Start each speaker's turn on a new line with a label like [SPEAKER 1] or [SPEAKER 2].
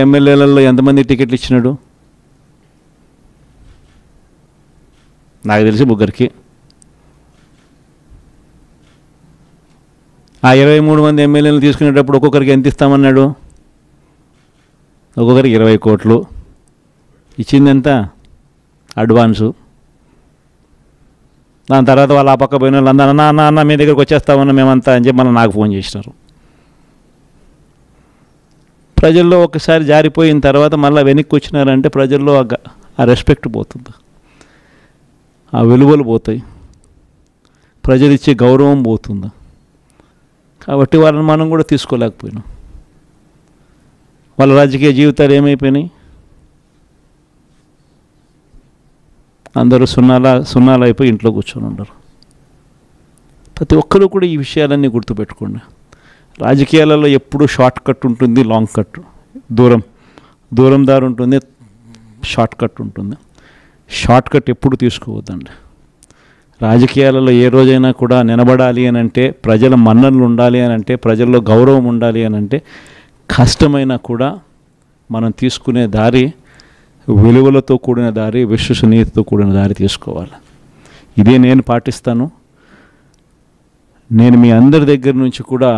[SPEAKER 1] ఎమ్మెల్యేలలో ఎంతమంది టికెట్లు ఇచ్చినాడు? నాకు తెలిసి ముగ్గురికి. ఆ 23 మంది ఎమ్మెల్యేలు తీసుకునేటప్పుడు ఒక్కొక్కరికి ఎంత ఇస్తామన్నాడు? ఒక్కొక్కరికి 20 కోట్లు. ఇచ్చింది ఎంత? అడ్వాన్సు. దాని తర్వాత వాళ్ళు ఆ పక్క పోయిన వాళ్ళు అందరూ అన్న మీ దగ్గరికి వచ్చేస్తామన్నా మేమంతా అని చెప్పి మళ్ళీ నాకు ఫోన్ చేసినారు. ప్రజల్లో ఒకసారి జారిపోయిన తర్వాత మళ్ళీ వెనక్కి వచ్చినారంటే ప్రజల్లో ఆ రెస్పెక్ట్ పోతుంది, ఆ విలువలు పోతాయి, ప్రజలు ఇచ్చే గౌరవం పోతుంది. కాబట్టి వాళ్ళని మనం కూడా తీసుకోలేకపోయినాం. వాళ్ళ రాజకీయ జీవితాలు ఏమైపోయినాయి? అందరూ సున్నాలు అయిపోయి ఇంట్లో కూర్చొని ఉండరు. ప్రతి ఒక్కరూ కూడా ఈ విషయాలన్నీ గుర్తుపెట్టుకోండి. రాజకీయాలలో ఎప్పుడూ షార్ట్ కట్ ఉంటుంది, లాంగ్ కట్, దూరం దారి ఉంటుంది, షార్ట్ కట్ ఉంటుంది. షార్ట్ కట్ ఎప్పుడు తీసుకోవద్దండి. రాజకీయాలలో ఏ రోజైనా కూడా నిలబడాలి అని అంటే, ప్రజల మన్ననలు ఉండాలి అని అంటే, ప్రజల్లో గౌరవం ఉండాలి అని అంటే, కష్టమైనా కూడా మనం తీసుకునే దారి విలువలతో కూడిన దారి, విశ్వసనీయతతో కూడిన దారి తీసుకోవాలి. ఇదే నేను పాటిస్తాను. నేను మీ అందరి దగ్గర నుంచి కూడా